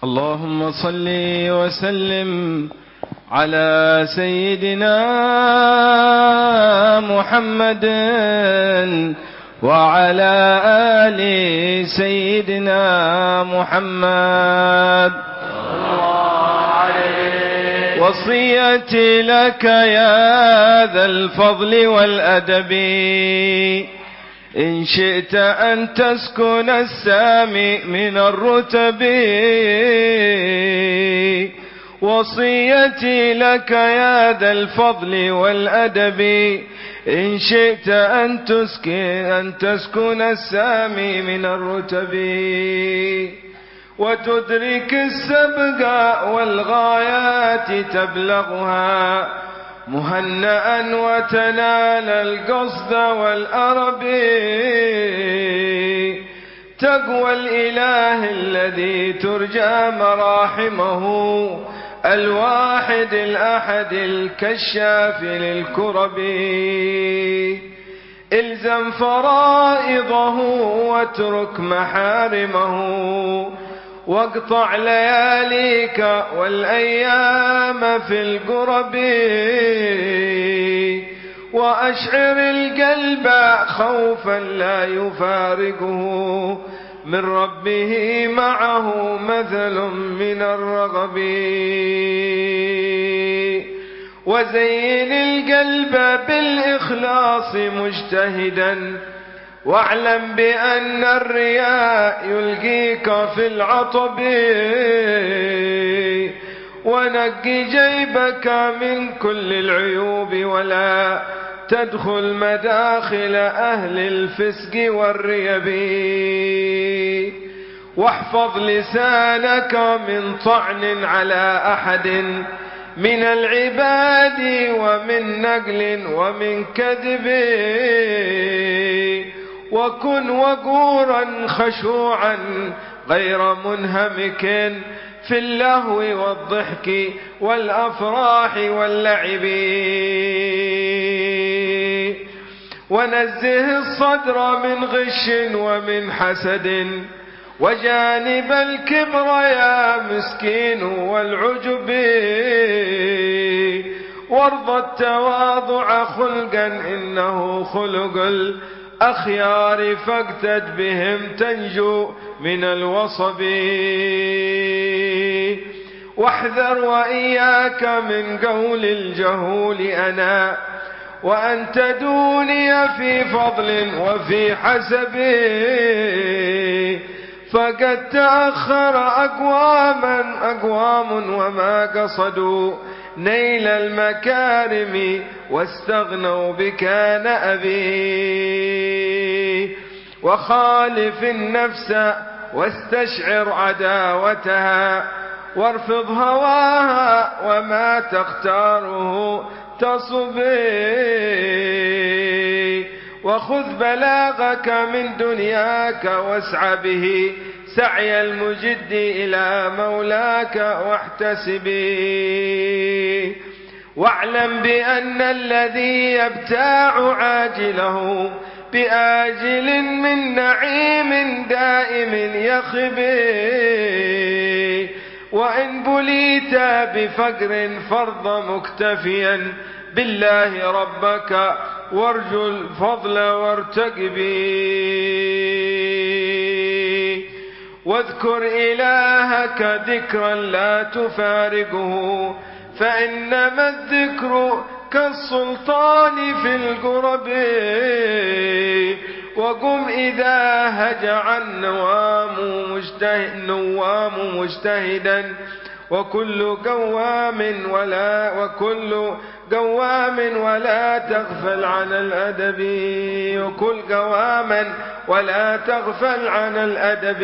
اللهم صل وسلم على سيدنا محمد وعلى آل سيدنا محمد. وصيتي لك يا ذا الفضل والأدب إن شئت أن تسكن السامي من الرتب. وصيتي لك يا ذا الفضل والأدب إن شئت أن تسكن السامي من الرتب وتدرك السبق والغايات تبلغها مهنأ وتنال القصد والأرب. تقوى الإله الذي ترجى مراحمه الواحد الأحد الكشاف للكرب. إلزم فرائضه واترك محارمه واقطع لياليك والأيام في القرب. وأشعر القلب خوفا لا يفارقه من ربه معه مثل من الرغب. وزين القلب بالإخلاص مجتهدا واعلم بأن الرياء يلقيك في العطب. ونق جيبك من كل العيوب ولا تدخل مداخل أهل الفسق والريب. واحفظ لسانك من طعن على أحد من العباد ومن نقل ومن كذب. وكن وقورا خشوعا غير منهمك في اللهو والضحك والأفراح واللعب. ونزه الصدر من غش ومن حسد وجانب الكبر يا مسكين والعجب. وارض التواضع خلقا إنه خلق الأخيار فاقتد بهم تنجو من الوصب. واحذر وإياك من قول الجهول أنا وأنت دوني في فضل وفي حسب. فقد تأخر أقوام وما قصدوا نيل المكارم واستغنوا بكان أبي. وخالف النفس واستشعر عداوتها وارفض هواها وما تختاره تصبي. وخذ بلاغك من دنياك واسع به سعي المجد إلى مولاك واحتسبي. واعلم بأن الذي يبتاع عاجله بآجل من نعيم دائم يخبي. وإن بليت بفقر فرض مكتفيا بالله ربك وارجو الفضل وارتقبي. واذكر إلهك ذكرا لا تفارقه فإنما الذكر كالسلطان في القرب. وقم إذا هجع النوام مجتهدا وكل قوام ولا تغفل عن الأدب. وكل قواما ولا تغفل عن الأدب.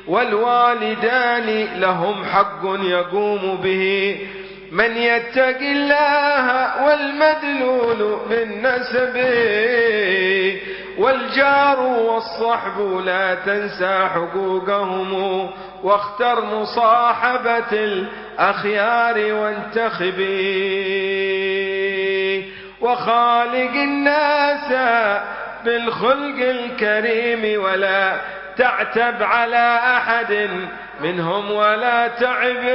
والوالدان لهم حق يقوم به من يتق الله والمدلول من نسبه. والجار والصحب لا تنسى حقوقهم واختر مصاحبة الأخيار وانتخبي. وخالق الناس بالخلق الكريم ولا تعتب على أحد منهم ولا تعبه،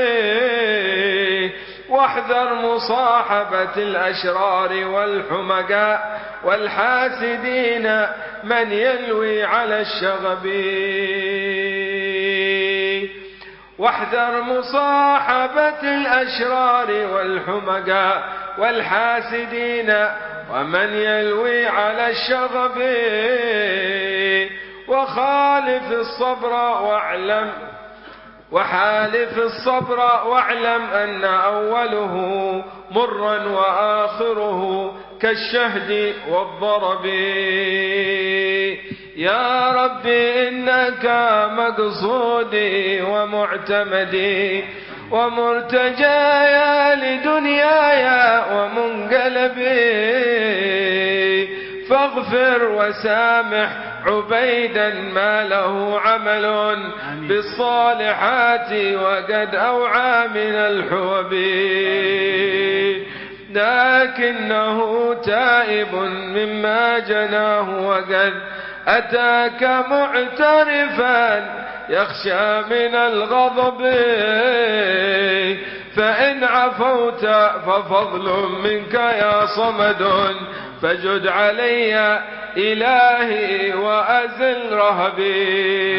واحذر مصاحبة الأشرار والحمقاء والحاسدين من يلوي على الشغب. واحذر مصاحبة الأشرار والحمقاء والحاسدين ومن يلوي على الشغب. وخالف الصبر واعلم أن أوله مرا وآخره كالشهد والضرب. يا ربي إنك مقصودي ومعتمدي ومرتجايا لدنياي ومنقلبي، فاغفر وسامح عبيدا ما له عمل بالصالحات وقد أوعى من الحوب، لكنه تائب مما جناه وقد أتاك معترفا يخشى من الغضب. فإن عفوت ففضل منك يا صمد، فجد علي إلهي وأزل رهبي.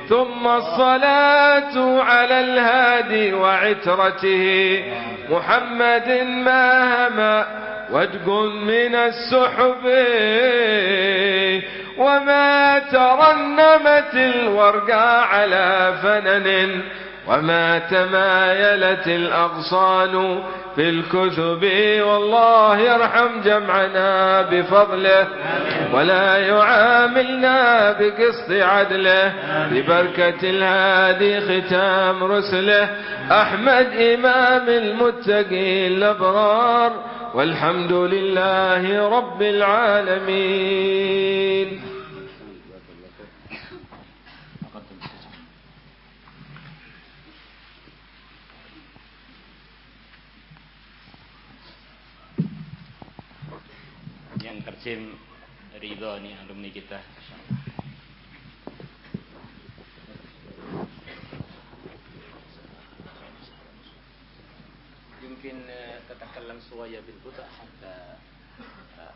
ثم الصلاة على الهادي وعترته محمد ما هما ودق من السحب، وما ترنمت الورقى على فنن، وما تمايلت الأغصان في الكثب. والله يرحم جمعنا بفضله ولا يعاملنا بقسط عدله، ببركة الهادي ختام رسله أحمد إمام المتقين الأبرار، والحمد لله رب العالمين. Yang terjem ridho nih alumni kita. Mungkin تتكلم شوية بالبطء حتى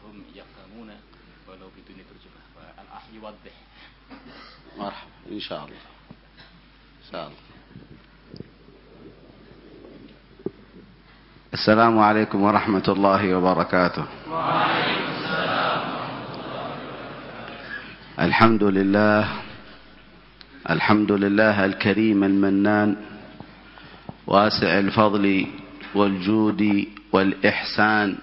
هم يفهمون ولو بدون ترجمة، والأخ يوضح. مرحبا إن شاء الله. إن شاء الله. السلام عليكم ورحمة الله وبركاته. وعليكم السلام. الحمد لله الكريم المنان واسع الفضل والجود والإحسان.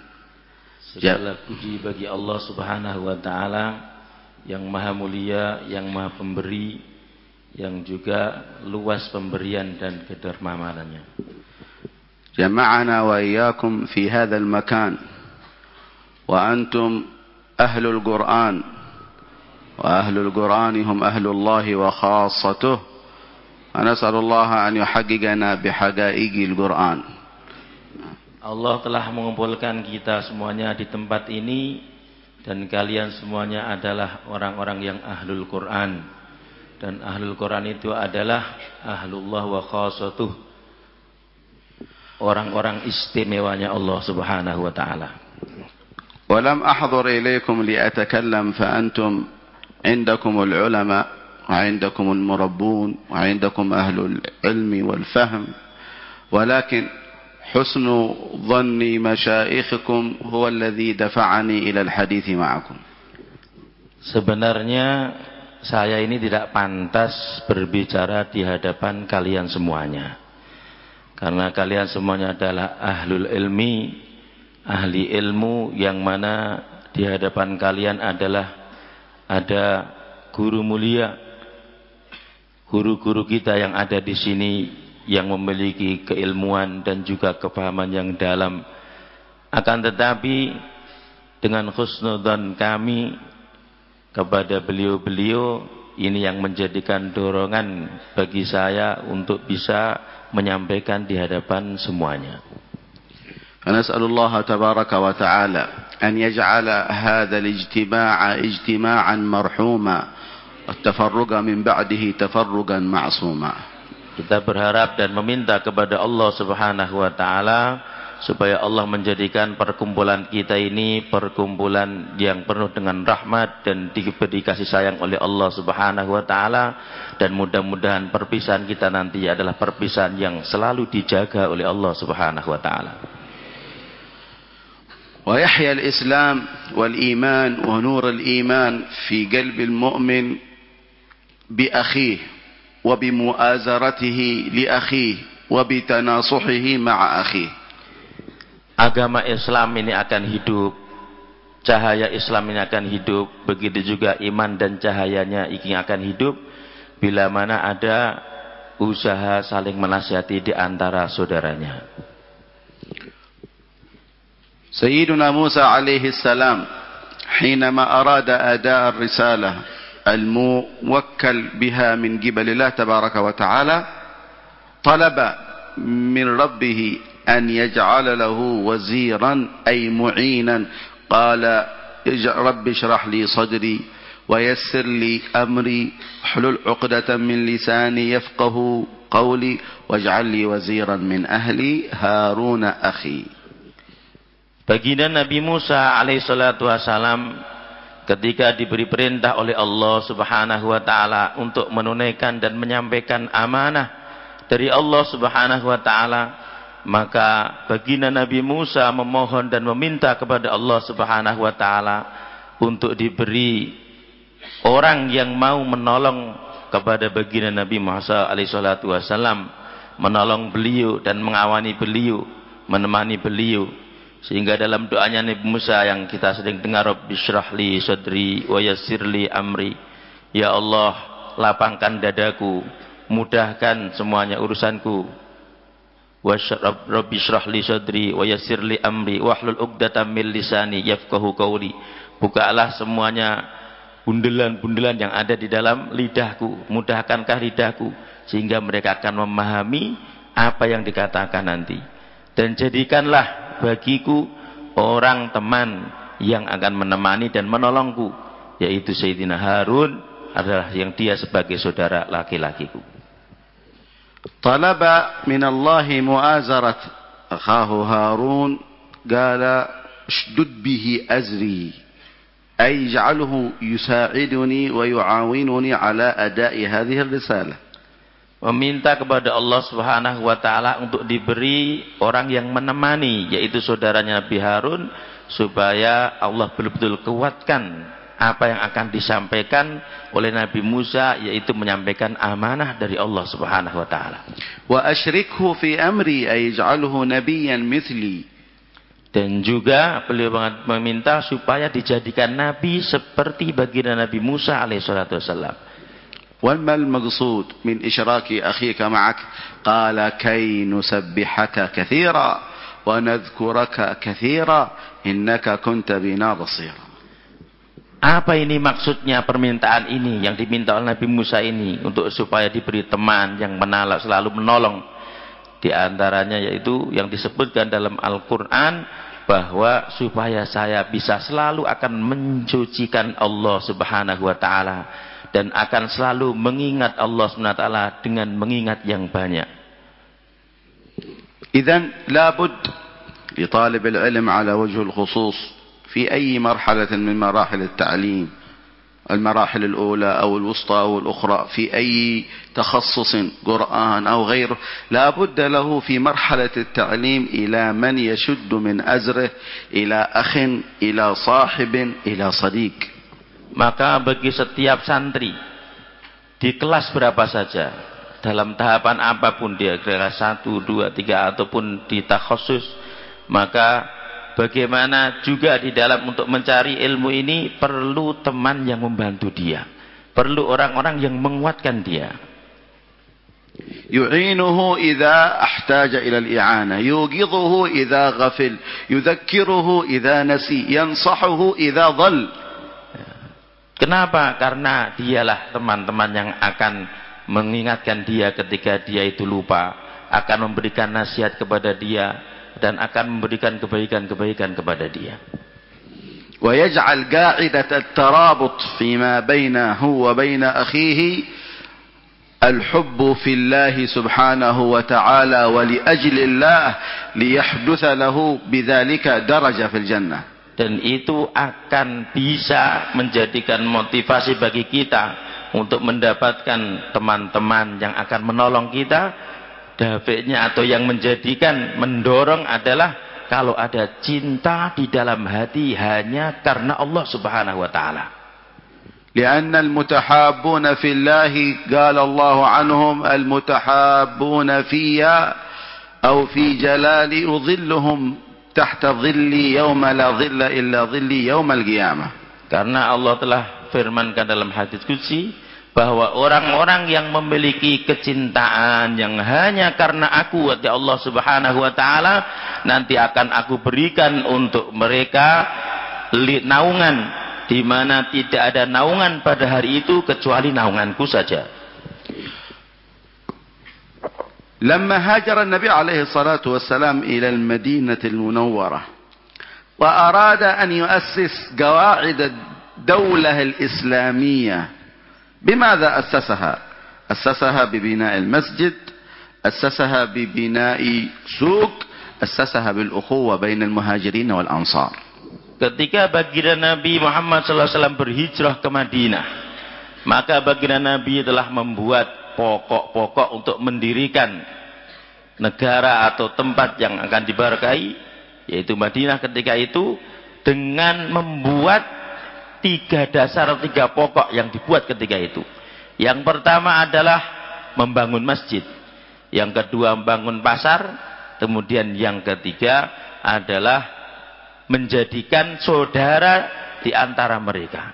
Segala puji bagi Allah Subhanahu wa taala yang maha mulia, yang maha pemberi, yang juga luas pemberian dan kedermawanannya. جمعنا وإياكم في هذا المكان وأنتم أهل القرآن، وأهل القرآن هم أهل الله وخاصته، ونسأل الله أن يحققنا بحقائق القرآن. Allah telah mengumpulkan kita semuanya di tempat ini, dan kalian semuanya adalah orang-orang yang ahlul Quran, dan ahlul Quran itu adalah ahlullah wa khassatuh, orang-orang istimewanya Allah Subhanahu wa taala. ولم أحضر إليكم لأتكلم، فأنتم عندكم العلماء وعندكم المربون وعندكم أهل العلم والفهم، ولكن حسن ظن مشايخكم هو الذي دفعني إلى الحديث معكم. Sebenarnya saya ini tidak pantas berbicara di hadapan kalian semuanya, karena kalian semuanya adalah ahlul ilmi, ahli ilmu, yang mana di hadapan kalian adalah ada guru mulia, guru-guru kita yang ada di sini yang memiliki keilmuan dan juga kepahaman yang dalam. Akan tetapi dengan husnudzon kami kepada beliau-beliau ini yang menjadikan dorongan bagi saya untuk bisa menyampaikan di hadapan semuanya. فنسأل الله تبارك وتعالى أن يجعل هذا الاجتماع اجتماعا مرحوما التفرق من بعده تفرقا معصوما. Kita berharap dan meminta kepada Allah Subhanahu wa taala supaya Allah menjadikan perkumpulan kita ini perkumpulan yang penuh dengan rahmat dan diberi kasih sayang oleh Allah Subhanahu wa taala, dan mudah-mudahan perpisahan kita nanti adalah perpisahan yang selalu dijaga oleh Allah Subhanahu wa taala. ويحيى الإسلام والإيمان ونور الإيمان في قلب المؤمن بأخيه وبمؤازرته لأخيه وبتناصحه مع أخيه. Agama Islam ini akan hidup, cahaya Islam ini akan hidup, begitu juga iman dan cahayanya ini akan hidup bila mana ada usaha saling menasihati di antara saudaranya. سيدنا موسى عليه السلام حينما أراد أداء الرسالة الموكل بها من قبل الله تبارك وتعالى طلب من ربه أن يجعل له وزيرا أي معينا. قال رب اشرح لي صدري ويسر لي أمري احلل عقدة من لساني يفقه قولي واجعل لي وزيرا من أهلي هارون أخي. Baginda Nabi Musa alaihissalatu wassalam ketika diberi perintah oleh Allah Subhanahu wa taala untuk menunaikan dan menyampaikan amanah dari Allah Subhanahu wa taala, maka baginda Nabi Musa memohon dan meminta kepada Allah Subhanahu wa taala untuk diberi orang yang mau menolong kepada baginda Nabi Musa alaihissalatu wassalam, menolong beliau dan mengawani beliau, menemani beliau. Sehingga dalam doanya Nabi Musa yang kita sering dengar, Rabbi shrah li sadri wa yassir li amri, ya Allah lapangkan dadaku, mudahkan semuanya urusanku. Rabbi shrah li sadri wa yassir li amri wahlul 'uqdatam min lisani yafqahu qawli. Bukalah semuanya bundelan-bundelan yang ada di dalam lidahku, mudahkankah lidahku sehingga mereka akan memahami apa yang dikatakan nanti. Dan jadikanlah bagiku orang teman yang akan menemani dan menolongku, yaitu Sayyidina Harun adalah yang dia sebagai saudara laki-lakiku. Talaba min Allah mu'azarat akhahu Harun, qala ishdud bihi azri ay ij'alhu yusa'iduni wa yu'awinuni ala ada'i hadhihi ar-risalah. Meminta kepada Allah Subhanahu wa taala untuk diberi orang yang menemani, yaitu saudaranya Nabi Harun, supaya Allah betul-betul kuatkan apa yang akan disampaikan oleh Nabi Musa, yaitu menyampaikan amanah dari Allah Subhanahu wa taala. Wa asyrikhu fi amri ay ij'alhu nabiyyan mithli. Dan juga beliau meminta supaya dijadikan nabi seperti baginda Nabi Musa alaihi salatu wasallam. وما المقصود من إشراك أخيك معك؟ قال كي نسبحك كثيرا ونذكرك كثيرا إنك كنت بنا بصيرا. Apa ini maksudnya permintaan ini yang diminta oleh Nabi Musa ini, untuk supaya diberi teman yang selalu menolong. Di antaranya yaitu yang disebutkan dalam Al-Quran, bahwa supaya saya bisa selalu akan mensucikan Allah Subhanahu wa taala dan akan selalu mengingat Allah Subhanahu wa taala dengan mengingat yang banyak. إذن لابد لطالب العلم على وجه الخصوص في أي مرحلة من مراحل التعليم، المراحل الأولى أو الوسطى أو الأخرى، في أي تخصص قرآن أو غيره، لابد له في مرحلة التعليم إلى من يشد من أزره، إلى أخ، إلى صاحب، إلى صديق. Maka bagi setiap santri di kelas berapa saja, dalam tahapan apapun dia, kelas 1, 2, 3 ataupun di takhusus, maka bagaimana juga di dalam untuk mencari ilmu ini perlu teman yang membantu dia, perlu orang-orang yang menguatkan dia. يعينه إذا احتاج إلى الإعانة، يوقظه إذا غفل، يذكره إذا نسي، ينصحه إذا ضل. Kenapa? Karena dialah teman-teman yang akan mengingatkan dia ketika dia itu lupa, akan memberikan nasihat kepada dia, dan akan memberikan kebaikan-kebaikan kepada dia. ويجعل قاعدة الترابط فيما بينه وبين أخيه الحب في الله سبحانه وتعالى ولأجل الله ليحدث له بذلك درجة في الجنة. Dan itu akan bisa menjadikan motivasi bagi kita untuk mendapatkan teman-teman yang akan menolong kita. Daf'nya atau yang menjadikan, mendorong adalah kalau ada cinta di dalam hati hanya karena Allah Subhanahu wa taala. لأن المتحابون في الله قال الله عنهم المتحابون فيا أو في جلالي أظلهم تحت ظلي يوم لا ظل إلا ظلي يوم القيامة. Karena Allah telah firmankan dalam hadis qudsi bahwa orang-orang yang memiliki kecintaan yang hanya karena aku ya Allah Subhanahu wa taala, nanti akan aku berikan untuk mereka naungan di mana tidak ada naungan pada hari itu kecuali naunganku saja. لما هاجر النبي عليه الصلاة والسلام إلى المدينة المنورة وأراد أن يؤسس قواعد الدولة الإسلامية، بماذا أسسها؟ أسسها ببناء المسجد، أسسها ببناء سوق، أسسها بالأخوة بين المهاجرين والأنصار. Ketika baginda Nabi Muhammad SAW berhijrah ke Madinah, maka baginda Nabi telah membuat pokok-pokok untuk mendirikan negara atau tempat yang akan diberkahi, yaitu Madinah ketika itu, dengan membuat 3 pokok yang dibuat ketika itu. Yang pertama adalah membangun masjid, yang kedua membangun pasar, kemudian yang ketiga adalah menjadikan saudara di antara mereka.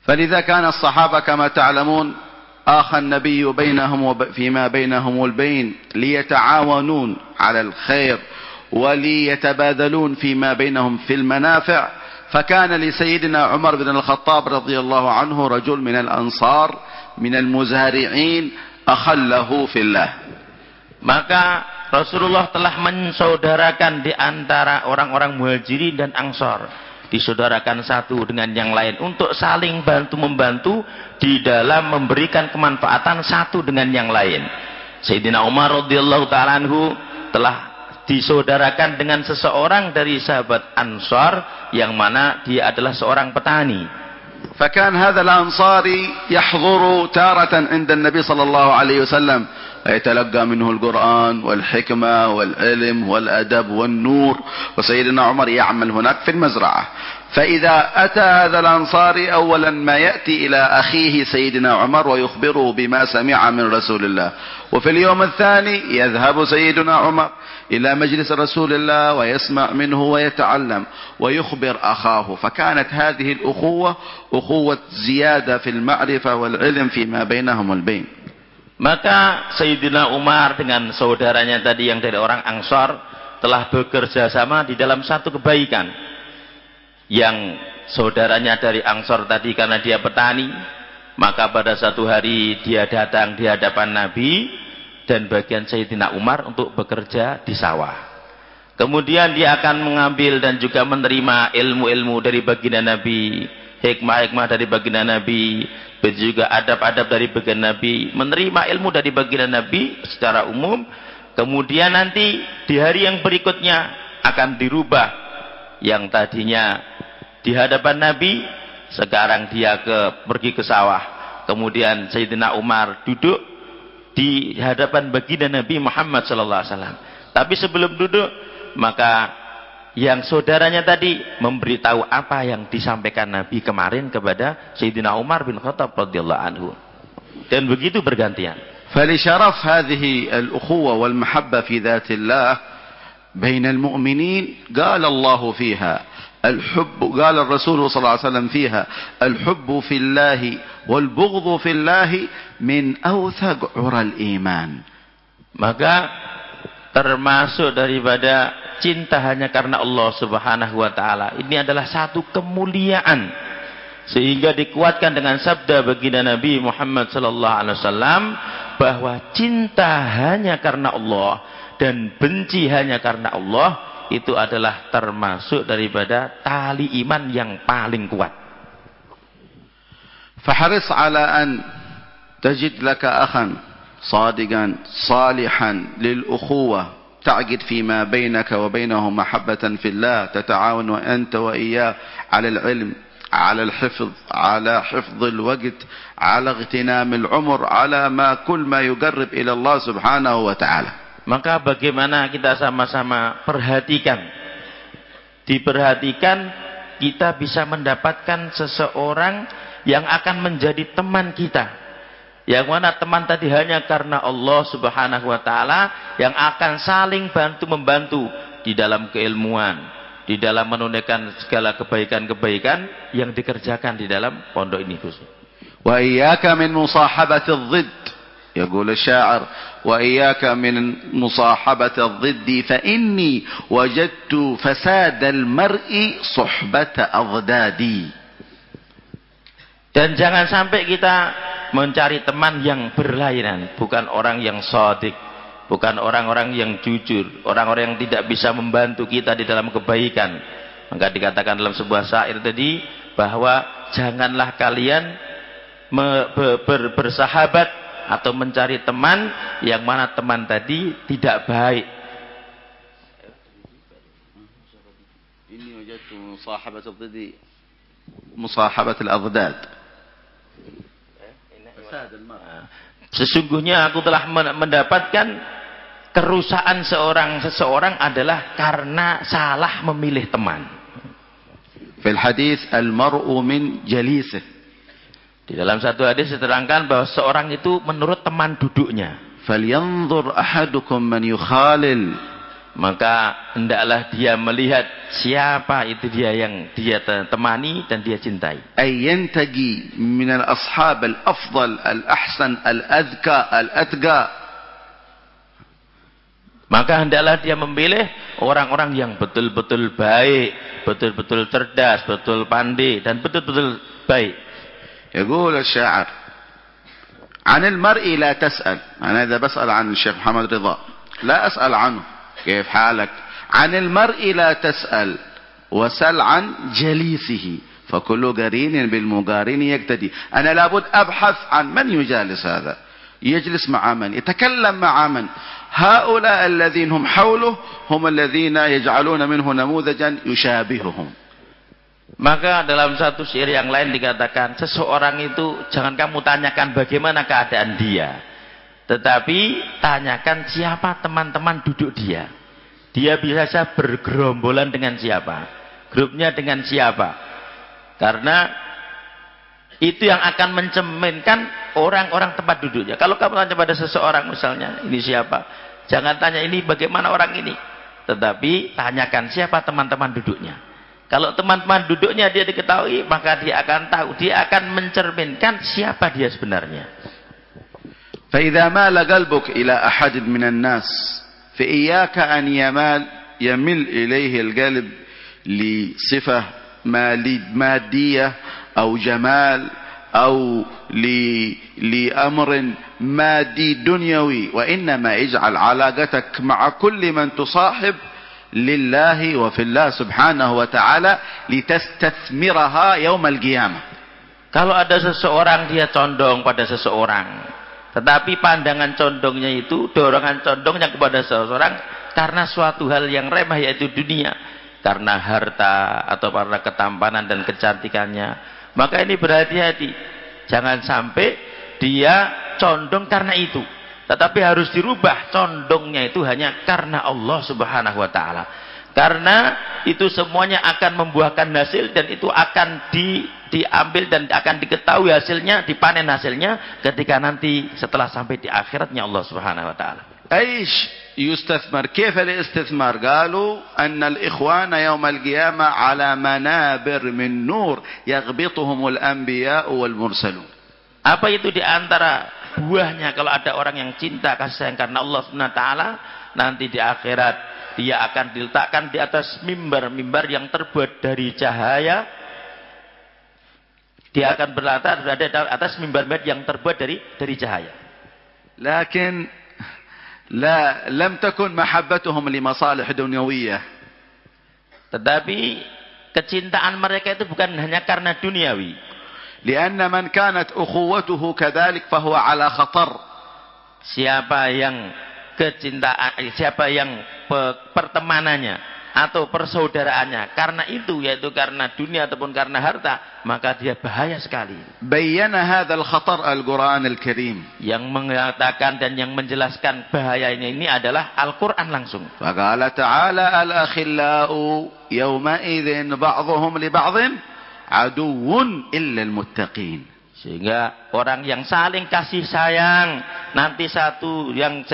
فلذا كان الصحابة كما تعلمون آخى النبي بينهم فيما بينهم البين ليتعاونون على الخير وليتبادلون فيما بينهم في المنافع. فكان لسيدنا عمر بن الخطاب رضي الله عنه رجل من الأنصار من المزارعين أخله في الله. Maka Rasulullah telah mensaudarakan di antara orang-orang muhajirin dan ansor, disaudarakan satu dengan yang lain untuk saling bantu-membantu di dalam memberikan kemanfaatan satu dengan yang lain. Sayyidina Umar radhiyallahu ta'ala anhu telah disaudarakan dengan seseorang dari sahabat Ansar yang mana dia adalah seorang petani. فكان هذا الأنصاري يحضر تارة عند النبي صلى الله عليه وسلم يتلقى منه القرآن والحكمة والعلم والأدب والنور، وسيدنا عمر يعمل هناك في المزرعة. فإذا أتى هذا الأنصاري أولا ما يأتي إلى أخيه سيدنا عمر ويخبره بما سمع من رسول الله، وفي اليوم الثاني يذهب سيدنا عمر إلى مجلس رسول الله ويسمع منه ويتعلم ويخبر أخاه. فكانت هذه الأخوة أخوة زيادة في المعرفة والعلم فيما بينهم البين. Maka Sayyidina Umar dengan saudaranya tadi yang dari orang Ansar telah bekerja sama di dalam satu kebaikan. Yang saudaranya dari Ansar tadi karena dia petani, maka pada satu hari dia datang di hadapan Nabi dan bagian Sayyidina Umar untuk bekerja di sawah. Kemudian dia akan mengambil dan juga menerima ilmu-ilmu dari baginda Nabi, hikmah-hikmah dari baginda Nabi, juga adab-adab dari baginda Nabi, menerima ilmu dari baginda Nabi secara umum. Kemudian nanti di hari yang berikutnya akan dirubah, yang tadinya di hadapan Nabi sekarang dia pergi ke sawah. Kemudian Sayyidina Umar duduk di hadapan baginda Nabi Muhammad sallallahu alaihi wasallam. Tapi sebelum duduk, maka yang saudaranya tadi memberitahu apa yang disampaikan Nabi kemarin kepada Sayyidina Umar bin Khattab radhiyallahu anhu. Dan begitu bergantian. فلشرف هذه الأخوة والمحبة في ذات الله بين المؤمنين قال الله فيها الحب، قال الرسول صلى الله عليه وسلم فيها الحب في الله والبغض في الله من أوثق عرى الإيمان. Maka termasuk daripada cinta hanya karena Allah Subhanahu wa taala ini adalah satu kemuliaan, sehingga dikuatkan dengan sabda baginda Nabi Muhammad sallallahu alaihi wasallam bahwa cinta hanya karena Allah dan benci hanya karena Allah itu adalah termasuk daripada tali iman yang paling kuat. فحرص على أن تجد لك أخا صادقا صالحا للأخوة تعقد فيما بينك وبينه محبة في الله تتعاون أنت وإياه على العلم على الحفظ على حفظ الوقت على اغتنام العمر على ما كل ما يقرب إلى الله سبحانه وتعالى. Maka bagaimana kita sama-sama diperhatikan kita bisa mendapatkan seseorang yang akan menjadi teman kita, yang mana teman tadi hanya karena Allah Subhanahu wa taala, yang akan saling bantu-membantu di dalam keilmuan, di dalam menunaikan segala kebaikan-kebaikan yang dikerjakan di dalam pondok ini khusus. Wa iyyaka min musahabati adh-dhidd, yaqul asy-sya'ir, wa iyyaka min musahabati adh-dhidd fa inni wajadtu fasad al-mar'i suhbata adhdadi. Dan jangan sampai kita mencari teman yang berlainan, bukan orang yang shadiq, bukan orang-orang yang jujur, orang-orang yang tidak bisa membantu kita di dalam kebaikan. Maka dikatakan dalam sebuah syair tadi bahwa janganlah kalian bersahabat atau mencari teman yang mana teman tadi tidak baik. Ini wajadtu musahabat ad-dhidd, musahabat al-adhdad. Sesungguhnya aku telah mendapatkan kerusakan seseorang adalah karena salah memilih teman. Fil hadis al-mar'u min jalisih. Di dalam satu hadis diterangkan bahwa seorang itu menurut teman duduknya. Falyanzur ahadukum man yukhalil. Maka hendaklah dia melihat siapa itu dia yang dia temani dan dia cintai. Ayyantaji min al-ashab al-afdal, al-ahsan, al-adhka, al-atqa. Maka hendaklah dia memilih orang-orang yang betul-betul baik, betul-betul cerdas, betul pandai dan betul-betul baik. يقول الشاعر عن المرء لا تسأل. أنا إذا بسأل عن الشيخ محمد رضا لا أسأل عنه كيف حالك. عن المرء لا تسأل وسل عن جليسه فكل قرين بالمقارن يقتدي. أنا لابد أبحث عن من يجالس هذا، يجلس مع من، يتكلم مع من. هؤلاء الذين هم حوله هم الذين يجعلون منه نموذجا يشابههم. Maka dalam satu syair yang lain dikatakan, seseorang itu jangan kamu tanyakan bagaimana keadaan dia, tetapi tanyakan siapa teman-teman duduk dia. Dia biasa bergerombolan dengan siapa, grupnya dengan siapa. Karena itu yang akan mencerminkan orang-orang tempat duduknya. Kalau kamu tanya pada seseorang misalnya, ini siapa? Jangan tanya ini bagaimana orang ini, tetapi tanyakan siapa teman-teman duduknya. Kalau teman-teman duduknya dia diketahui, maka dia akan tahu, dia akan mencerminkan siapa dia sebenarnya. فإذا مال قلبك إلى أحد من الناس فإياك أن يمل إليه القلب لصفة مادية أو جمال أو لأمر مادي دنيوي، وإنما اجعل علاقتك مع كل من تصاحب لله وفي الله سبحانه وتعالى لتستثمرها يوم القيامة. Kalau ada seseorang dia condong pada seseorang, tetapi pandangan condongnya itu, dorongan condongnya kepada seseorang karena suatu hal yang remeh yaitu dunia, karena harta atau karena ketampanan dan kecantikannya, maka ini berhati-hati. Jangan sampai dia condong karena itu, tetapi harus dirubah condongnya itu hanya karena Allah Subhanahu wa taala. Karena itu semuanya akan membuahkan hasil dan itu akan diambil dan akan diketahui hasilnya, dipanen hasilnya ketika nanti setelah sampai di akhiratnya Allah Subhanahu wa taala. ايش يستثمر؟ كيف الاستثمار؟ قالوا ان الاخوان يوم القيامة على منابر من نور يغبطهم الانبياء والمرسلون. Apa itu di antara buahnya kalau ada orang yang cinta kasih sayang karena Allah Subhanahu wa taala, nanti di akhirat dia akan diletakkan di atas mimbar-mimbar yang terbuat dari cahaya. Dia akan berada di atas mimbar-mimbar yang terbuat dari cahaya. لكن لم تكن محبتهم لمصالح دنيوية. Tetapi kecintaan mereka itu bukan hanya karena duniawi. لأن من كانت أخوته كذلك فهو على خطر. Siapa yang pertemanannya atau persaudaraannya karena itu, yaitu karena dunia ataupun karena harta, maka dia bahaya sekali. بين هذا الخطر القرآن الكريم. Yang mengatakan dan yang menjelaskan bahayanya ini adalah Al-Quran langsung. فقال تعالى الأخلاء يومئذ بعضهم لبعض عدو إلا المتقين. Sehingga orang yang saling kasih sayang, nanti yang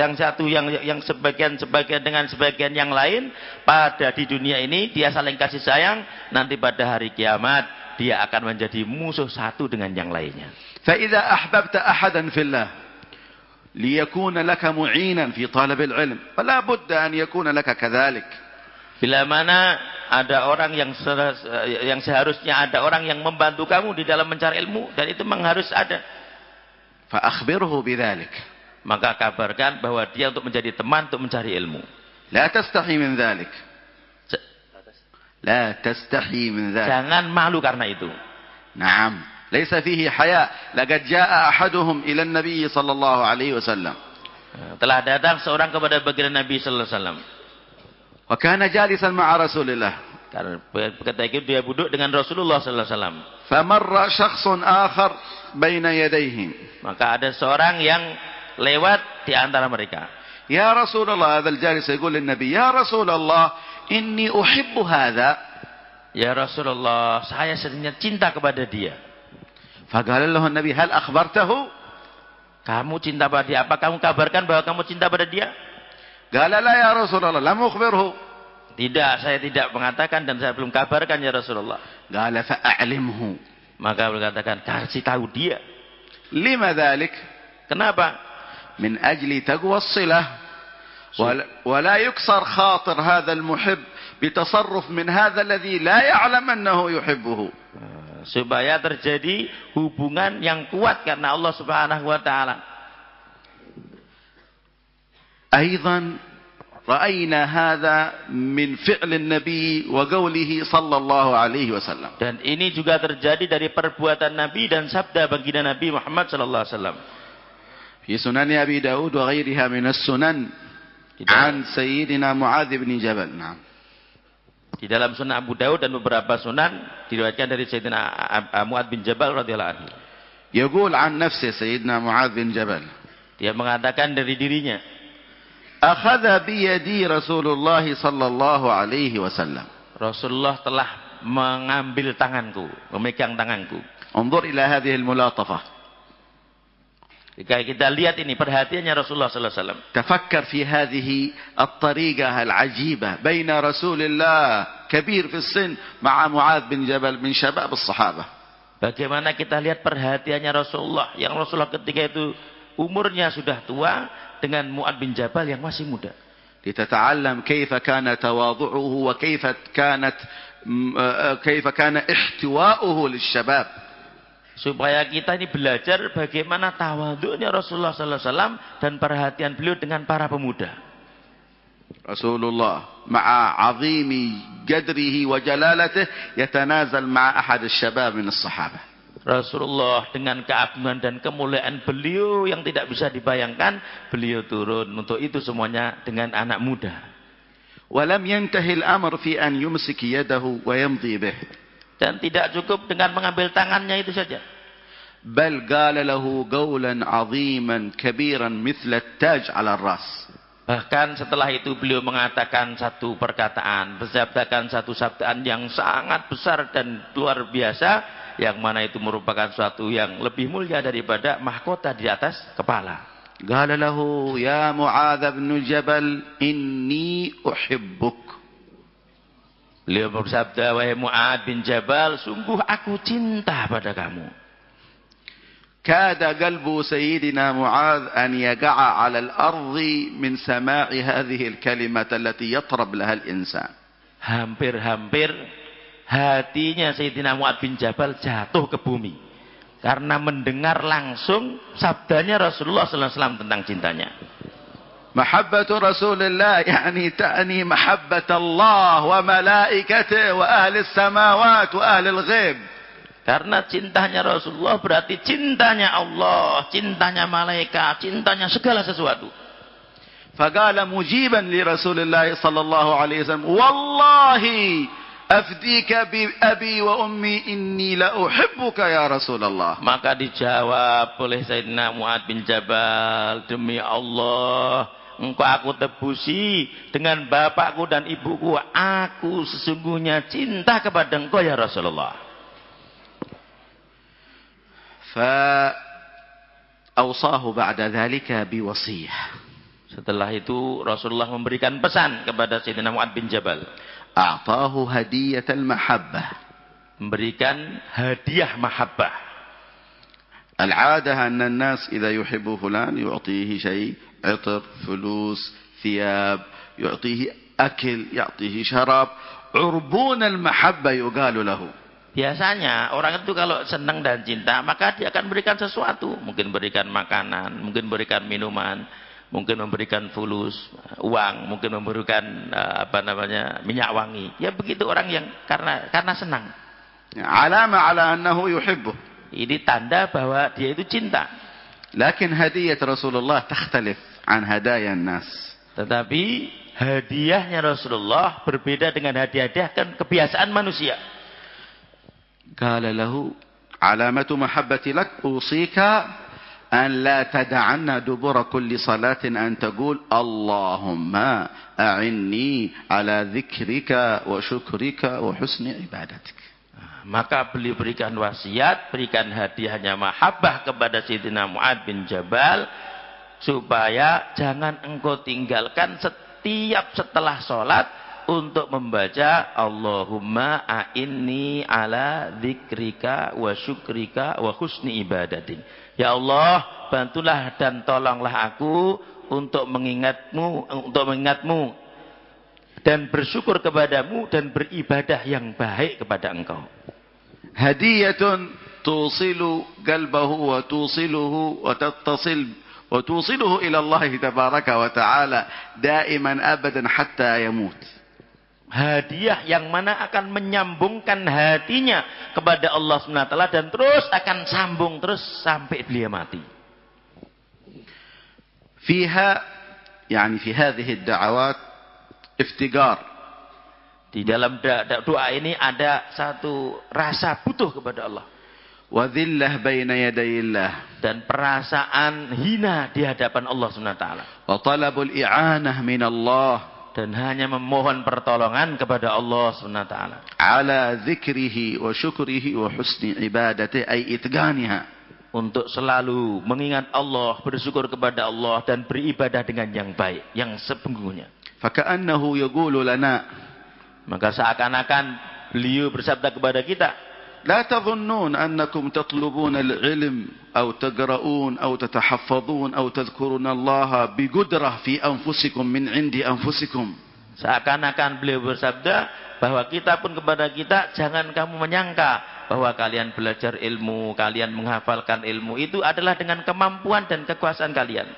sebagian dengan sebagian yang lain pada di dunia ini dia saling kasih sayang, nanti pada hari kiamat dia akan menjadi musuh satu dengan yang lainnya. فإذا أحببت أحدا في الله ليكون لك معينا في طلب العلم فلا بد أن يكون لك كذلك. Bila mana ada orang yang seharusnya ada orang yang membantu kamu di dalam mencari ilmu, dan itu memang harus ada. فأخبره بذلك. Maka kabarkan bahwa dia untuk menjadi teman untuk mencari ilmu. لا تستحي من ذلك. لا تستحي من ذلك. Jangan malu karena itu. نعم. ليس فيه حياء. لقد جاء أحدهم إلى النبي صلى الله عليه وسلم. Telah datang seorang kepada baginda Nabi sallallahu alaihi wasallam. وكان جالسا مع رسول الله. Karena ketika itu dia duduk dengan Rasulullah sallallahu alaihi wasallam. فمر شخص آخر بين يديه. Maka ada seorang yang lewat di antara mereka. يا رسول الله. هذا الجالس يقول للنبي يا رسول الله إني أحب هذا. Ya Rasulullah, saya sebenarnya cinta kepada dia. فقال له النبي هل أخبرته؟ Kamu cinta pada dia? Apa kamu kabarkan bahwa kamu cinta pada dia? قال لا يا رسول الله لم أخبره. Tidak, saya tidak mengatakan dan saya belum kabarkan ya Rasulullah. قال فأعلمه. Maka beliau katakan, kasih tahu dia. لما ذلك؟ Kenapa? من أجل تقوى الصلة ولا يكسر خاطر هذا المحب بتصرف من هذا الذي لا يعلم أنه يحبه. Supaya terjadi hubungan yang kuat karena Allah Subhanahu wa taala. أيضا رأينا هذا من فعل النبي وقوله صلى الله عليه وسلم. Dan ini juga terjadi dari perbuatan Nabi dan sabda baginda Nabi Muhammad sallallahu alaihi wasallam. في سنن أبي داود وغيرها من السنن عن سيدنا معاذ بن جبل. نعم. Di dalam sunan Abu Daud dan beberapa sunan diriwayatkan dari Sayyidina Mu'adz bin Jabal radhiyallahu anhu. يقول عن نفسه سيدنا معاذ بن جبل. Dia mengatakan dari dirinya. أخذ بيدي رسول الله صلى الله عليه وسلم. Rasulullah telah mengambil tanganku, memegang tanganku. انظر إلى هذه الملاطفة. Jika kita lihat ini perhatiannya Rasulullah sallallahu alaihi wasallam. تفكر في هذه الطريقة العجيبة بين رسول الله كبير في السن مع معاذ بن جبل من شباب الصحابة. Bagaimana kita lihat perhatiannya Rasulullah, yang Rasulullah ketika itu umurnya sudah tua dengan Mu'adz bin Jabal yang masih muda. لتتعلم كيف كان تواضعه وكيف كان احتواؤه للشباب. Supaya kita ini belajar bagaimana tawadhu'nya Rasulullah sallallahu alaihi wasallam dan perhatian beliau dengan para pemuda. Rasulullah ma'a 'azimi qadrihi wa jalalatihi yatanazal ma'a ahad asy-syabab min as-sahabah. Rasulullah dengan keagungan dan kemuliaan beliau yang tidak bisa dibayangkan, beliau turun untuk itu semuanya dengan anak muda. Walam yantahi al-amr fi an yumsik yadahu wa yamdi bih. Dan tidak cukup dengan mengambil tangannya itu saja. Bal qala lahu qawlan 'aziman kabiran mithla at-taj 'ala ar-ras. Bahkan setelah itu beliau mengatakan satu perkataan, bersabdakan satu sabdaan yang sangat besar dan luar biasa, yang mana itu merupakan suatu yang lebih mulia daripada mahkota di atas kepala. Qala lahu ya Mu'adz bin Jabal inni uhibbuk. Beliau bersabda, wahai Mu'adz bin Jabal, sungguh aku cinta pada kamu. Kada qalbu sayyidina Mu'adz an yaqa'a 'ala al-ardi min sama'i hadhihi al-kalimat allati yatrab laha al-insan. Hampir-hampir hatinya Sayyidina Mu'adz bin Jabal jatuh ke bumi karena mendengar langsung sabdanya Rasulullah sallallahu alaihi wasallam tentang cintanya. محبة رسول الله يعني تعني محبة الله وملائكته وأهل السماوات وأهل الغيب. Karena cintanya Rasulullah berarti cintanya Allah, cintanya malaikat, cintanya segala sesuatu. فقال مجيبا لرسول الله صلى الله عليه وسلم والله أفديك بأبي وأمي إني لأحبك يا رسول الله. Maka dijawab oleh Sayyidina Mu'ad bin Jabal, demi Allah, engkau aku tebusi dengan bapakku dan ibuku, aku sesungguhnya cinta kepada engkau ya Rasulullah. فأوصاه بعد ذلك بوصية. Setelah itu Rasulullah memberikan pesan kepada Sayyidina Mu'ad bin Jabal. أعطاه هدية المحبة. Memberikan hadiah mahabbah. العادة أن الناس إذا يحب فلان يعطيه شيء، عطر، فلوس، ثياب، يعطيه أكل، يعطيه شراب. عربون المحبة يقال له. Biasanya orang itu kalau senang dan cinta maka dia akan berikan sesuatu, mungkin berikan makanan, mungkin berikan minuman, mungkin memberikan fulus, uang, mungkin memberikan minyak wangi. Ya begitu orang yang karena senang. علامة على أنه يحبه. Ini tanda bahwa dia itu cinta. لكن هدية رسول الله تختلف عن هدايا الناس. Tetapi hadiahnya Rasulullah berbeda dengan hadiah-hadiah kan kebiasaan manusia. قال له علامة محبتي لك أوصيك أن لا تدعن دبر كل صلاة أن تقول اللهم أعني على ذكرك وشكرك وحسن عبادتك. Maka beliau berikan wasiat, berikan hadiahnya mahabbah kepada Sayyidina Mu'ad bin Jabal, supaya jangan engkau tinggalkan setiap setelah sholat untuk membaca Allahumma a'inni ala dzikrika wa syukrika wa husni ibadatik. Ya Allah, bantulah dan tolonglah aku untuk mengingatmu dan bersyukur kepadamu dan beribadah yang baik kepada engkau. Hadiyatun tusilu qalbahu wa tusiluhu wa tusiluhu ila Allah tabaraka wa ta'ala daiman abadan hatta yamut. Hadiah yang mana akan menyambungkan hatinya kepada Allah SWT dan terus akan sambung terus sampai beliau mati. Fiha, yani fi hadhihi ad-da'awat iftigar. Di dalam doa ini ada satu rasa butuh kepada Allah. Wa dhillah baina yadayillah. Dan perasaan hina di hadapan Allah SWT. Wa talabul i'anah min Allah. Dan hanya memohon pertolongan kepada Allah SWT. Ala dzikrihi wa syukrihi wa husni ibadati ay itganiha. Untuk selalu mengingat Allah, bersyukur kepada Allah dan beribadah dengan yang baik, yang sesungguhnya. Faka'annahu yaqulu lana, maka seakan-akan beliau bersabda kepada kita, لا تظنون أنكم تطلبون العلم أو تقرؤون أو تتحفظون أو تذكرون الله بقدرة في أنفسكم من عند أنفسكم. Seakan-akan beliau bersabda bahwa kita pun kepada kita, jangan kamu menyangka bahwa kalian belajar ilmu, kalian menghafalkan ilmu itu adalah dengan kemampuan dan kekuasaan kalian.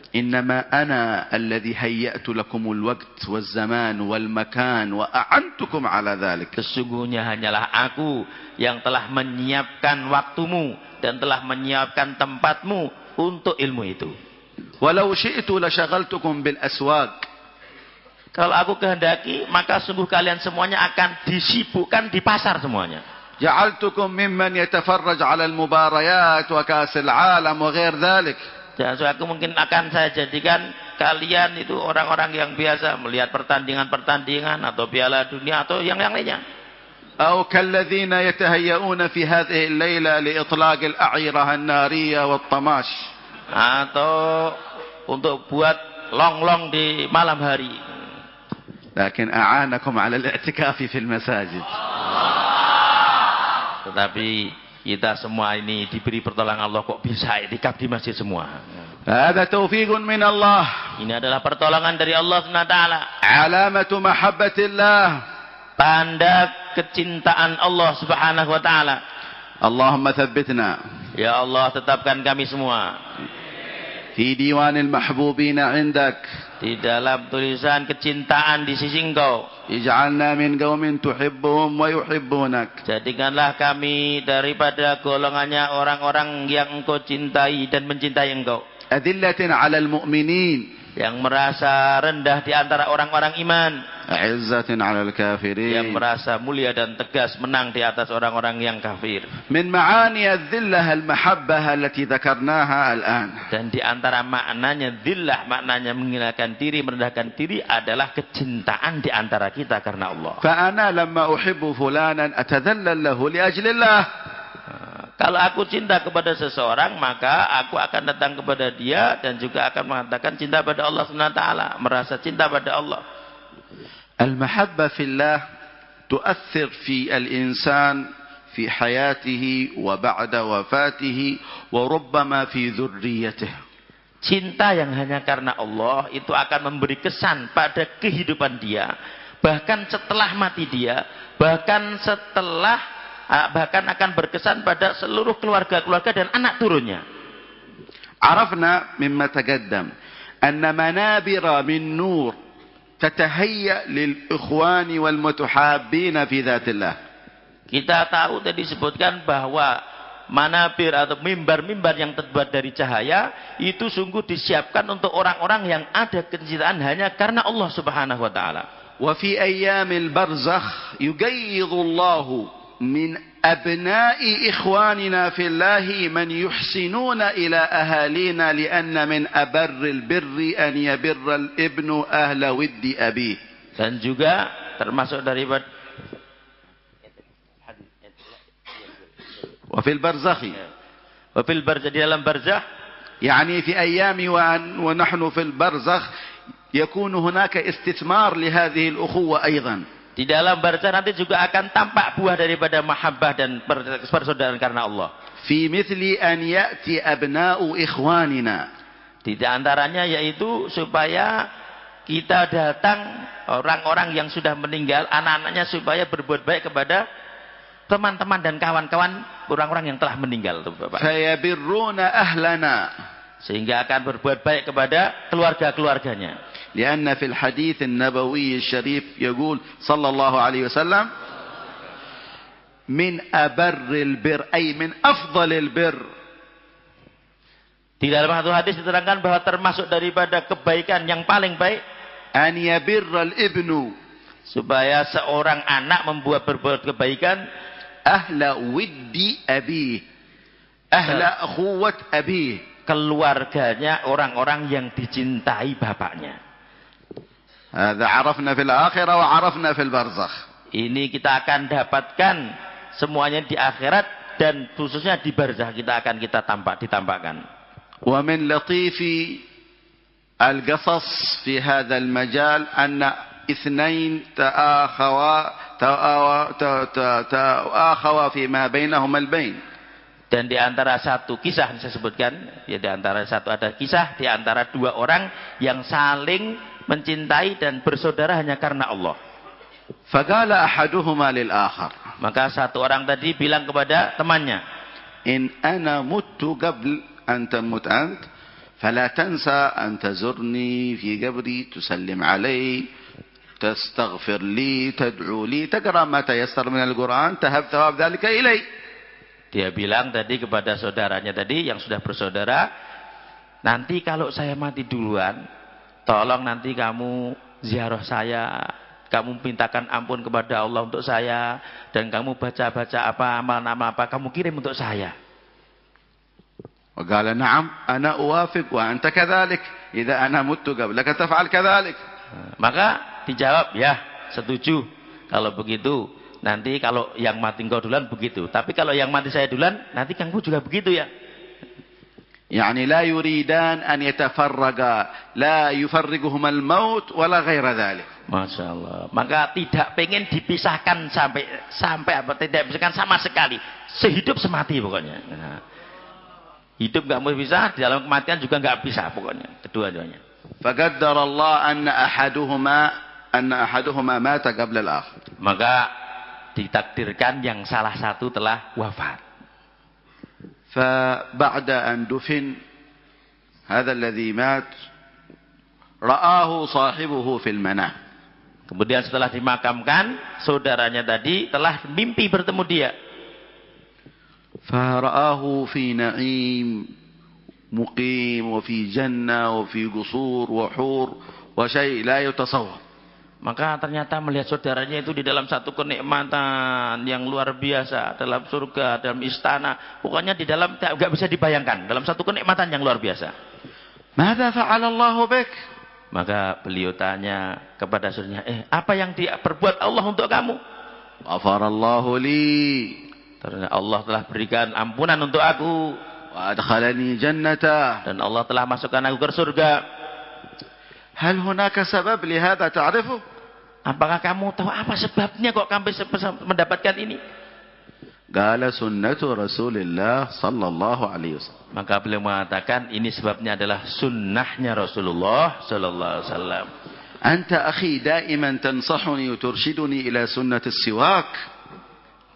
إنما أنا الذي هيأت لكم الوقت والزمان والمكان وأعنتكم على ذلك. Sesungguhnya hanyalah aku yang telah menyiapkan waktumu dan telah menyiapkan tempatmu untuk ilmu itu. ولو شئت لشغلتكم بالأسواق. Kalau aku kehendaki, maka sungguh kalian semuanya akan disibukkan di pasar semuanya. جعلتكم ممن يتفرج على المباريات وكأس العالم وغير ذلك. Dan aku mungkin akan saya jadikan kalian itu orang-orang yang biasa melihat pertandingan-pertandingan atau Piala Dunia atau yang lainnya. أو كالذين يتهيئون في هذه الليلة لإطلاق الأعيرة النارية والطماش. Atau untuk buat long-long di malam hari. لكن أعانكم على الاعتكاف في المساجد. Tetapi kita semua ini diberi pertolongan Allah kok bisa iktikaf di masjid semua. هذا توفيق من الله. Ini adalah pertolongan dari Allah SWT. علامة محبة الله. Tanda kecintaan Allah Subhanahu wa taala. اللهم ثبتنا. Ya Allah, tetapkan kami semua في ديوان المحبوبين عندك di dalam tulisan kecintaan di sisi Engkau. اجعلنا من قوم تحبهم ويحبونك Jadikanlah kami daripada golongannya orang-orang yang Engkau cintai dan mencintai Engkau. أذلة على المؤمنين Yang merasa rendah di antara orang-orang iman. أعزة على Yang الكافرين. merasa mulia dan tegas menang di atas orang-orang yang kafir. من معاني الذلة المحبة التي ذكرناها الآن. Dan di antara maknanya dhillah, maknanya menghinakan diri, merendahkan diri adalah kecintaan di antara kita karena Allah. فأنا لما أحب فلانا أتذلل له لأجل الله. Kalau aku cinta kepada seseorang, maka aku akan datang kepada dia dan juga akan mengatakan cinta pada Allah SWT, merasa cinta pada Allah. المحبة في الله تؤثر في الإنسان في حياته وبعد وفاته وربما في ذريته. Cinta yang hanya karena Allah itu akan memberi kesan pada kehidupan dia, bahkan setelah mati dia, bahkan akan berkesan pada seluruh keluarga-keluarga dan anak turunnya. عرفنا مما تقدم أن منابر من نور تتهيأ للإخوان والمتحابين في ذات الله. Kita tahu tadi disebutkan bahwa manabir atau mimbar-mimbar yang terbuat dari cahaya itu sungguh disiapkan untuk orang-orang yang ada kecintaan hanya karena Allah Subhanahu wa taala. وفي أيام البرزخ يقيض الله من أبناء إخواننا في الله من يحسنون إلى أهالينا لأن من أبر البر أن يبر الابن أهل ود أبيه. Dan juga termasuk daripada وفي البرزخ di dalam barzakh, يعني في أيام ونحن في البرزخ يكون هناك استثمار لهذه الأخوة أيضا. di dalam barzakh nanti juga akan tampak buah daripada mahabbah dan persaudaraan karena Allah. في مثل أن يأتي أبناء إخواننا. Di antaranya yaitu supaya kita datang orang-orang yang sudah meninggal, anak-anaknya supaya berbuat baik kepada teman-teman dan kawan-kawan orang-orang yang telah meninggal, Bapak. فيبرون أهلنا. Sehingga akan berbuat baik kepada keluarga-keluarganya. لأن في الحديث النبوي الشريف يقول صلى الله عليه وسلم من أبر البر أي من أفضل البر. Di dalam satu hadis diterangkan bahwa termasuk daripada kebaikan yang paling baik أن يبر الابن supaya seorang anak berbuat kebaikan أهل ود أبيه أهل أخوة أبيه, keluarganya orang-orang yang dicintai bapaknya. هذا عرفنا في الآخرة وعرفنا في البرزخ. Ini kita akan dapatkan semuanya di akhirat dan khususnya di barzakh kita ditampakkan. ومن لطيف القصص في هذا المجال أن اثنين تآخوا فيما بينهما البين. Dan di antara satu kisah yang saya sebutkan, ya di antara satu ada kisah di antara dua orang yang saling mencintai dan bersaudara hanya karena Allah. فقال أحدهما للآخر. Maka satu orang tadi bilang kepada temannya, إن أنا مت قبل أن تمت أنت فلا تنسى أن تزرني في قبري تسلم علي تستغفر لي تدعو لي تقرأ ما تيسر من القرآن تهب ثواب ذلك إلي. Dia bilang tadi kepada saudaranya tadi yang sudah bersaudara, nanti kalau saya mati duluan, tolong nanti kamu ziarah saya, kamu mintakan ampun kepada Allah untuk saya, dan kamu baca-baca apa amal-amal apa kamu kirim untuk saya. وقال نعم أنا أوافق وأنت كذلك إذا أنا مت قبلك تفعل كذلك. Maka dijawab, ya setuju kalau begitu. Nanti kalau yang mati engkau duluan begitu. Tapi kalau yang mati saya duluan, nanti kamu juga begitu ya. يعني لا يريدان أن يتفرقا لا يفرقهما الموت ولا غير ذلك. Masya Allah. Maka tidak pengen dipisahkan sampai apa? Tidak dipisahkan sama sekali. Sehidup semati pokoknya. Nah, hidup nggak mau pisah, di dalam kematian juga nggak pisah pokoknya. Kedua-duanya. فقدر الله أن أحدهما مات قبل الآخر. Maka ditakdirkan yang salah satu telah wafat. فبعد أن دفن هذا الذي مات رآه صاحبه في المنام. Kemudian setelah dimakamkan, saudaranya tadi telah mimpi bertemu dia. فرآه في نعيم مقيم وفي جنة وفي قصور وحور وشيء لا يتصور. Maka ternyata melihat saudaranya itu di dalam satu kenikmatan yang luar biasa, dalam surga, dalam istana, pokoknya di dalam nggak bisa dibayangkan, dalam satu kenikmatan yang luar biasa. ماذا فعل الله بك؟ Maka beliau tanya kepada saudaranya, apa yang diperbuat Allah untuk kamu? غفر الله لي. Ternyata Allah telah berikan ampunan untuk aku. وأدخلني جنته. Dan Allah telah masukkan aku ke surga. هل هناك سبب لهذا تعرفه؟ Apakah kamu tahu apa sebabnya kok kamu mendapatkan ini? قال سنة رسول الله صلى الله عليه وسلم. Maka beliau mengatakan ini sebabnya adalah sunnahnya Rasulullah sallallahu alaihi wasallam. أنت أخي دائما تنصحني وترشدني إلى سنة السواك.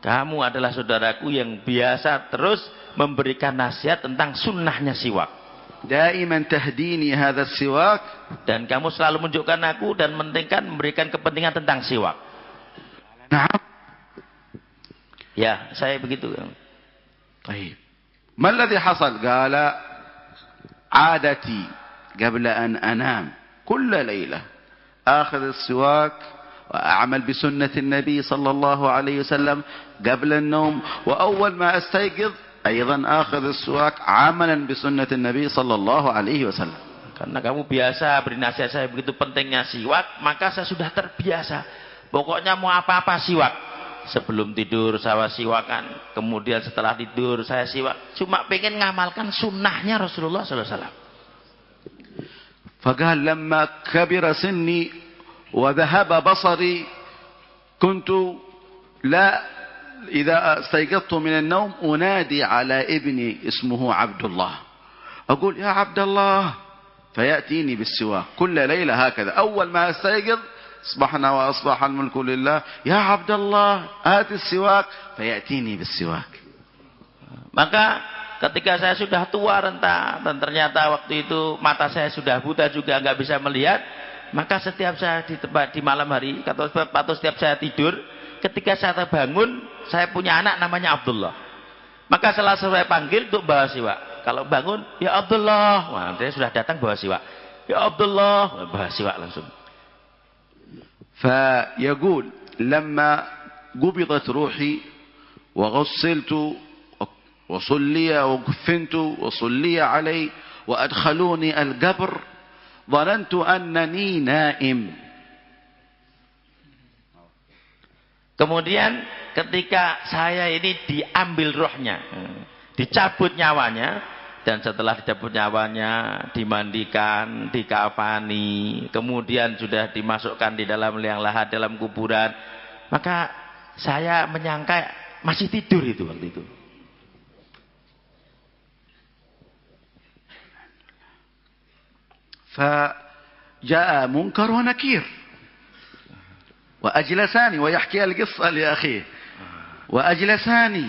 Kamu adalah saudaraku yang biasa terus memberikan nasihat tentang sunnahnya siwak. دائما تهديني هذا السواك. Dan kamu selalu menunjukkan aku dan memberikan kepentingan tentang siwak. نعم. Ya, saya begitu. طيب. ما الذي حصل؟ قال عادتي قبل أن أنام كل ليلة آخذ السواك وأعمل بسنة النبي صلى الله عليه وسلم قبل النوم، وأول ما أستيقظ أيضا آخذ السواك عملا بسنة النبي صلى الله عليه وسلم. Karena kamu biasa beri nasihat saya begitu pentingnya siwak, maka saya sudah terbiasa. Pokoknya mau apa-apa siwak. Sebelum tidur saya siwakan, kemudian setelah tidur saya siwak. Cuma pengen ngamalkan sunnahnya Rasulullah sallallahu alaihi wasallam. فقال لما كبر سني وذهب بصري كنت لا إذا استيقظت من النوم أنادي على ابني اسمه عبد الله، أقول يا عبد الله فيأتيني بالسواك كل ليلة هكذا. أول ما أستيقظ أصبحنا وأصبح الملك لله، يا عبد الله آت السواك فيأتيني بالسواك. Maka ketika saya sudah tua renta dan ternyata waktu itu mata saya sudah buta juga nggak bisa melihat, maka setiap saya di malam hari atau setiap saya tidur, ketika saya terbangun, saya punya anak namanya Abdullah. Maka setelah saya panggil untuk bawa siwak. Kalau bangun, ya Abdullah, wah dia sudah datang bawa siwak. Ya Abdullah, bawa siwak langsung. فيقول لما قبضت روحي وغسلت وصلي وكفنت وصلي علي وأدخلوني القبر ظننت أنني نائم. Kemudian ketika saya ini diambil rohnya, dicabut nyawanya, dan setelah dicabut nyawanya, dimandikan, dikafani, kemudian sudah dimasukkan di dalam liang lahat dalam kuburan, maka saya menyangka masih tidur itu waktu itu. فجاء منكر ونكير وأجلساني ويحكي القصة لأخيه وأجلساني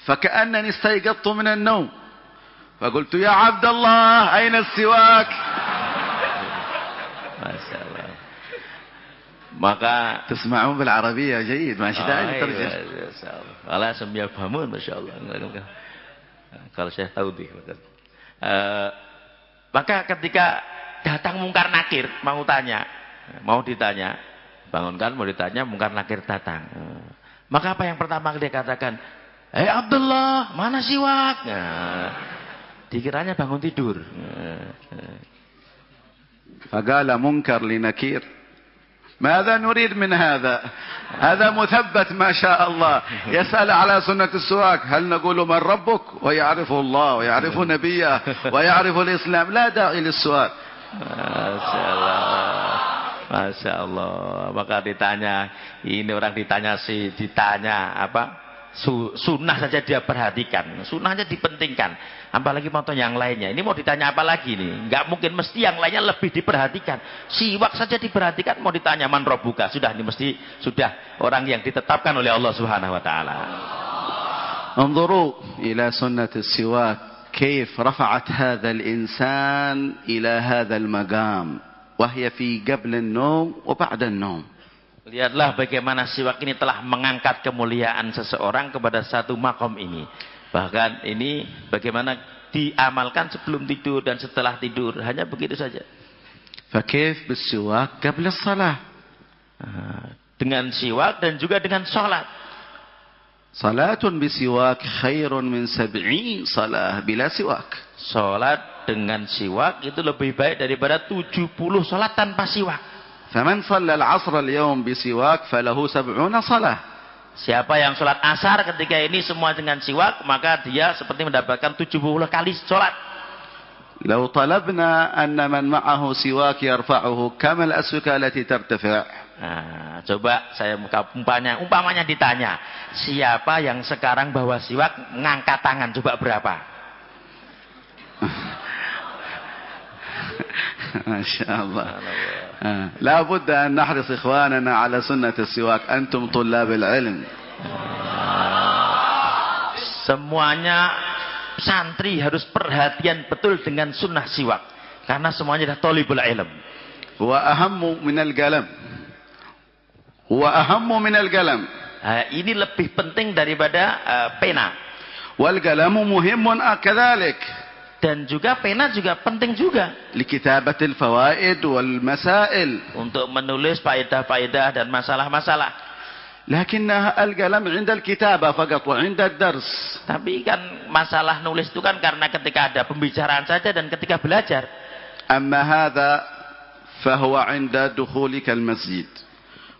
فكأنني استيقظت من النوم فقلت يا عبد الله أين السواك؟ ما شاء الله. Maka تسمعون بالعربية جيد ما شاء الله. Allah sambil bangun Masya Allah. Kalau saya tahu deh. Maka ketika datang mungkar nakir mau ditanya, bangunkan mau ditanya, mungkar nakir datang. Maka apa yang pertama dia katakan? Abdullah, mana siwak? Dikiranya bangun tidur. فقال منكر لنكير ماذا نريد من هذا؟ هذا مثبت ما شاء الله. يسأل على سنة السواك هل نقول من ربك؟ ويعرفه الله ويعرف نبيه ويعرف الإسلام، لا داعي للسؤال. Masya Allah. Masya Allah. Maka ditanya, ini orang ditanya apa? Sunnah saja dia perhatikan, sunnahnya dipentingkan, apalagi mau yang lainnya. Ini mau ditanya apa lagi nih? Nggak mungkin, mesti yang lainnya lebih diperhatikan. Siwak saja diperhatikan, mau ditanya man rabbuka, sudah ini mesti sudah orang yang ditetapkan oleh Allah Subhanahu wa taala. انظروا إلى سنة السواك كيف رفعت هذا الإنسان إلى هذا المقام وهي في قبل النوم وبعد النوم. Lihatlah bagaimana siwak ini telah mengangkat kemuliaan seseorang kepada satu makom ini. Bahkan ini bagaimana diamalkan sebelum tidur dan setelah tidur. Hanya begitu saja. فكيف بالسواك قبل الصلاة. Dengan siwak dan juga dengan sholat. صلاة بسواك خير من 70 صلاة بلا سواك. Sholat dengan siwak itu lebih baik daripada 70 sholat tanpa siwak. فمن صلى العصر اليوم بسواك فله 70 صلاة. Siapa yang sholat asar ketika ini semua dengan siwak, maka dia seperti mendapatkan 70 kali sholat. لو طلبنا أن من معه سواك يرفعه كم الأسوكة التي ترتفع. Nah, coba saya umpamanya ditanya, siapa yang sekarang bawa siwak ngangkat tangan, coba berapa? ما شاء الله. لا بد أن نحرص إخواننا على سنة السواك. أنتم طلاب العلم. Semuanya santri harus perhatian betul dengan sunnah siwak, karena semuanya adalah thalibul ilm. هو أهم من القلم. هو أهم من القلم. Ini lebih penting daripada pena. والقلم مهم كذلك. Dan juga pena juga penting juga. لكتابة الفوائد والمسائل. Untuk menulis faedah-faedah dan masalah-masalah. لكن القلم عند الكتابة فقط وعند الدرس. Tapi kan masalah nulis itu kan karena ketika ada pembicaraan saja dan ketika belajar. أما هذا فهو عند دخولك المسجد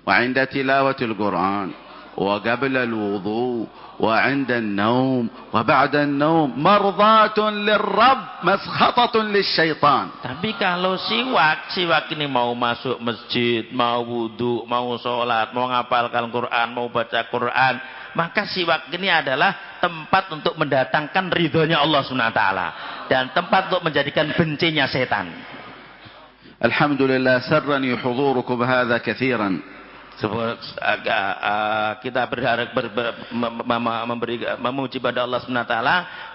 وعند تلاوة القرآن وقبل الوضوء وعند النوم وبعد النوم مرضاة للرب مسخطة للشيطان. Tapi kalau siwak ini mau masuk masjid, mau wudu, mau sholat, mau ngapalkan Quran, mau baca Quran, maka siwak ini adalah tempat untuk mendatangkan ridhonya Allah SWT dan tempat untuk menjadikan bencinya setan. Alhamdulillah sarrani hudurukum hadha kathiran. Kita berharap memuji pada Allah SWT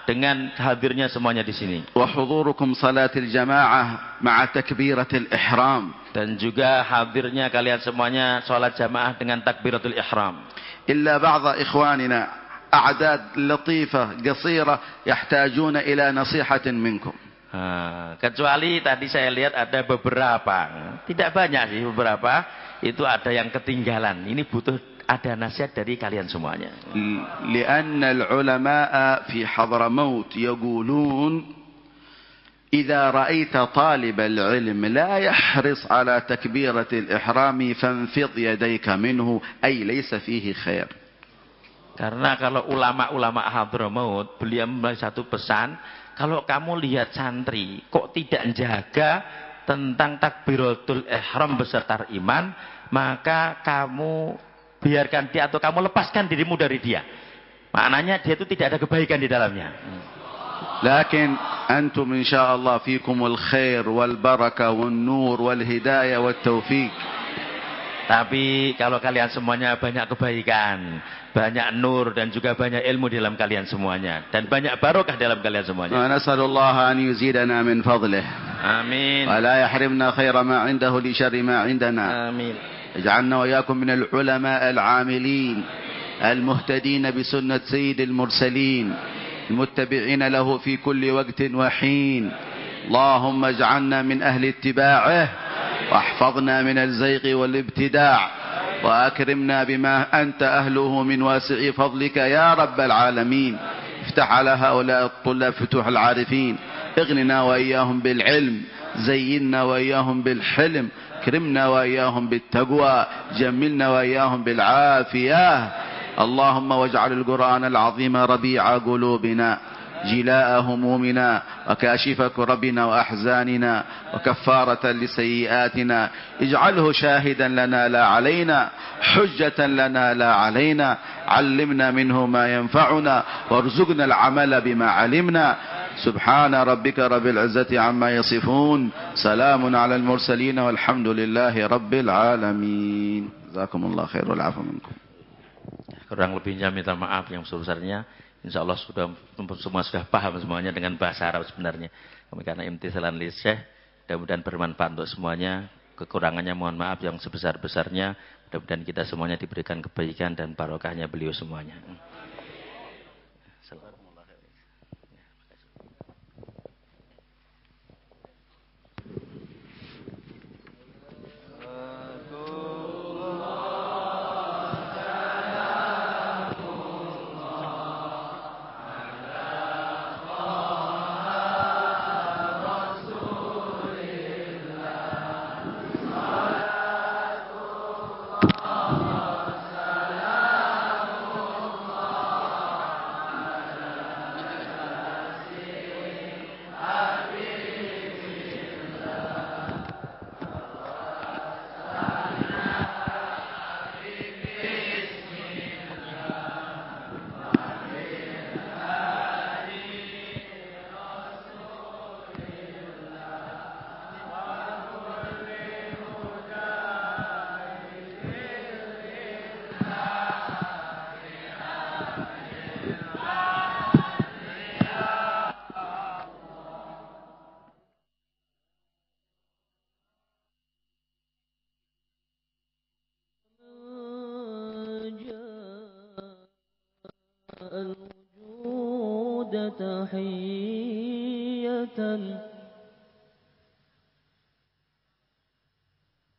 dengan hadirnya semuanya di sini. Wa hudurukum salatil jamaah ma'a takbiratil ihram. Dan juga hadirnya kalian semuanya salat jamaah dengan takbiratul ihram. Illa ba'dha ikhwanina a'dad latifah qasira yahtajuna ila nasihatin minkum. Kecuali tadi saya lihat ada beberapa, tidak banyak sih, beberapa itu ada yang ketinggalan. Ini butuh ada nasihat dari kalian semuanya. Lianna al-ulama'a fi Hadramaut yaqulun idza ra'aita talib al-ilm la yahris ala takbirat al-ihram fanfid yadayka minhu ay laysa fihi khair. Karena kalau ulama-ulama Hadramaut beliau memberi satu pesan, kalau kamu lihat santri kok tidak menjaga tentang takbiratul ihram beserta iman, maka kamu biarkan dia atau kamu lepaskan dirimu dari dia. Maknanya dia itu tidak ada kebaikan di dalamnya. Lakin antum insyaallah fikumul khair wal barakah wan nur wal hidayah wat taufiq. Tapi kalau kalian semuanya banyak kebaikan, banyak nur dan juga banyak ilmu dalam kalian semuanya dan banyak barokah dalam kalian semuanya. Wa nas'alullah an yuzidana min fadlih. Amin. Wa la yahrimna khaira ma 'indahu li sharri ma 'indana. Amin. اجعلنا وإياكم من العلماء العاملين المهتدين بسنة سيد المرسلين المتبعين له في كل وقت وحين. اللهم اجعلنا من أهل اتباعه واحفظنا من الزيغ والابتداع وأكرمنا بما أنت أهله من واسع فضلك يا رب العالمين. افتح على هؤلاء الطلاب فتوح العارفين. اغننا وإياهم بالعلم. زينا وإياهم بالحلم. اكرمنا وإياهم بالتقوى. جملنا وإياهم بالعافية. اللهم واجعل القرآن العظيم ربيع قلوبنا جلاء همومنا وكاشف كربنا وأحزاننا وكفارة لسيئاتنا. اجعله شاهدا لنا لا علينا حجة لنا لا علينا. علمنا منه ما ينفعنا وارزقنا العمل بما علمنا. سبحان ربك رب العزة عما يصفون. سلام على المرسلين والحمد لله رب العالمين. جزاكم الله خير والعفو منكم. Kurang lebihnya minta maaf yang sebesarnya. Insya Allah semua sudah paham semuanya dengan bahasa Arab sebenarnya. Karena imtithalan li Syekh, mudah-mudahan bermanfaat untuk semuanya. Kekurangannya mohon maaf yang sebesar-besarnya. Mudah-mudahan kita semuanya diberikan kebaikan dan barokahnya beliau semuanya. الوجود تحية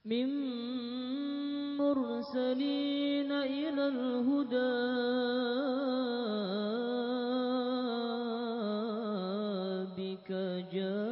من مرسلين إلى الهدى بك جاء